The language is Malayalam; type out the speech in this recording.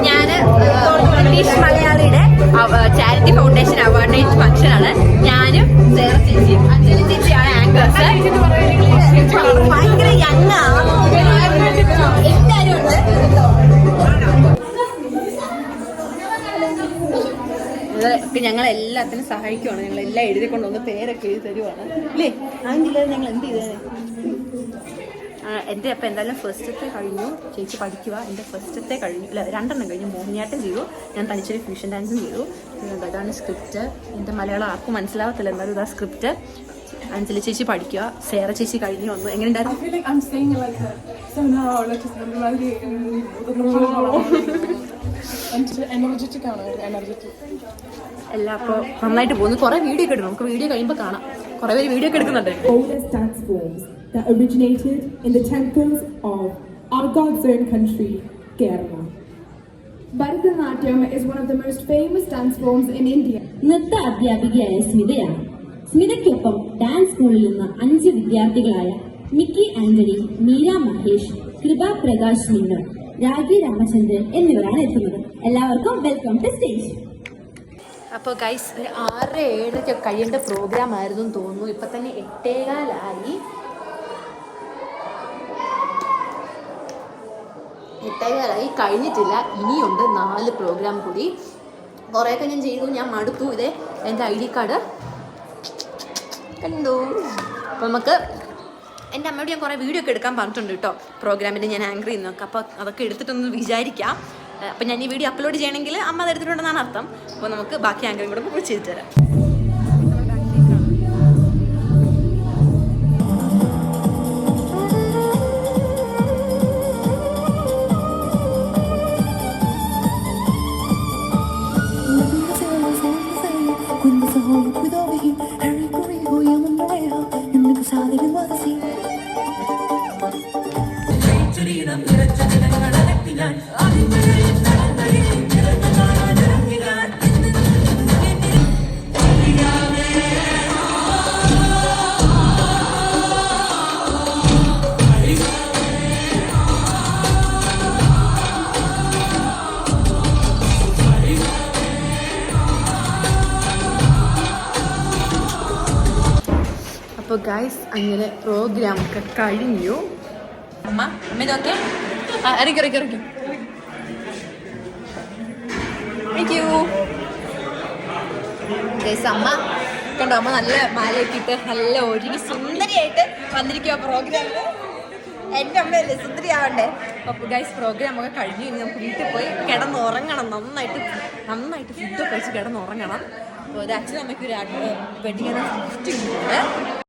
ഞാൻ ബ്രിട്ടീഷ് മലയാളിയുടെ ചാരിറ്റി ഫൗണ്ടേഷൻ അവാർഡ് നൈറ്റ് ഫംഗ്ഷനാണ്. ഞാനും സേറ ചേച്ചിയും അഞ്ജലി ചേച്ചിയാണ് ആങ്കേഴ്സ്. ഭയങ്കര യങ്ങാ എല്ലാവരും ഉണ്ട്. ഞങ്ങളെല്ലാത്തിനും സഹായിക്കുവാണ്. ഞങ്ങളെല്ലാം എഴുതിക്കൊണ്ടുവന്ന് പേരൊക്കെ എഴുതി തരുവാണ് അല്ലേ? അതില്ലാതെ ഞങ്ങൾ എന്ത് ചെയ്തേ? എൻ്റെ അപ്പം എന്തായാലും ഫസ്റ്റത്തെ കഴിഞ്ഞു. ചേച്ചി പഠിക്കുക. എൻ്റെ ഫസ്റ്റത്തെ കഴിഞ്ഞു. ഇല്ല, 2 കഴിഞ്ഞു. മോഹിനിയാട്ടം ചെയ്തു. ഞാൻ തനിച്ചൊരു ഫ്യൂഷൻ ഡാൻസും ചെയ്തു. അതാണ് സ്ക്രിപ്റ്റ്. എൻ്റെ മലയാളം ആർക്കും മനസ്സിലാവത്തില്ല, എന്തായാലും ഇതാ സ്ക്രിപ്റ്റ്. അഞ്ജലി ചേച്ചി പഠിക്കുക. സേറ ചേച്ചി കഴിഞ്ഞു വന്നു. എങ്ങനെയുണ്ടായിരുന്നു? എല്ലാം അപ്പോൾ നന്നായിട്ട് പോകുന്നു. കുറേ വീഡിയോ ഒക്കെ എടുക്കും. നമുക്ക് വീഡിയോ കഴിയുമ്പോൾ കാണാം. കുറേ പേര് വീഡിയോ ഒക്കെ എടുക്കുന്നുണ്ട്. That originated in the temples of our God's own country, Kerala. Bharatanatyam is one of the most famous dance forms in India. നൃത്ത അധ്യാപികയായ സ്മിതയാണ്. സ്മിതയ്ക്കൊപ്പം ഡാൻസ് സ്കൂളിൽ നിന്ന് 5 വിദ്യാർത്ഥികളായ മിക്കി ആന്റണി, മീര മഹേഷ്, കൃപ പ്രകാശ് മിന്നർ, രാഗി രാമചന്ദ്രൻ എന്നിവരാണ് എത്തുന്നത്. എല്ലാവർക്കും വെൽക്കം ടു സ്റ്റേജ്. അപ്പോൾ ഗൈസ്, ഒരു 6-7 കഴിയേണ്ട പ്രോഗ്രാം ആയിരുന്നു തോന്നുന്നു. ഇപ്പം തന്നെ 8:15 കഴിഞ്ഞിട്ടില്ല. ഇനിയുണ്ട് 4 പ്രോഗ്രാം കൂടി. കുറേയൊക്കെ ഞാൻ ചെയ്തു. ഞാൻ മടുത്തു. ഇതേ എൻ്റെ ID കാർഡ് കണ്ടു. അപ്പോൾ നമുക്ക് എൻ്റെ അമ്മയോട് ഞാൻ കുറേ വീഡിയോ ഒക്കെ എടുക്കാൻ പറഞ്ഞിട്ടുണ്ട് കേട്ടോ. പ്രോഗ്രാമിൻ്റെ ഞാൻ ആങ്കർ ചെയ്യുന്നതൊക്കെ. അപ്പോൾ അതൊക്കെ എടുത്തിട്ടൊന്ന് വിചാരിക്കാം. അപ്പം ഞാൻ ഈ വീഡിയോ അപ്ലോഡ് ചെയ്യണമെങ്കിൽ അമ്മ അത് എടുത്തിട്ടുണ്ടെന്നാണ് അർത്ഥം. അപ്പോൾ നമുക്ക് ബാക്കി ആങ്കറും കൂടെ കൂടി ചെയ്തു തരാം. അപ്പോൾ ഗൈസ്, അങ്ങനെ പ്രോഗ്രാം ഒക്കെ കഴിഞ്ഞു. അമ്മ ഇതൊക്കെ ഇറക്കി ഗൈസ്. അമ്മ കണ്ടോ, അമ്മ നല്ല മാലയൊക്കെ ഇട്ട് നല്ല ഒരുങ്ങി സുന്ദരിയായിട്ട് വന്നിരിക്കുക പ്രോഗ്രാമിൽ. എൻ്റെ അമ്മയല്ലേ സുന്ദരി ആവണ്ടേ? അപ്പോൾ ഗൈസ്, പ്രോഗ്രാം ഒക്കെ കഴിഞ്ഞു. ഇനി നമുക്ക് വീട്ടിൽ പോയി കിടന്നുറങ്ങണം. നന്നായിട്ട് ഫുഡൊക്കെ കഴിച്ച് കിടന്നുറങ്ങണം. അപ്പോൾ ഒരു അച്ഛനും അമ്മയ്ക്ക് ഒരു വെഡിങ് ഗിഫ്റ്റ് ഉണ്ട്.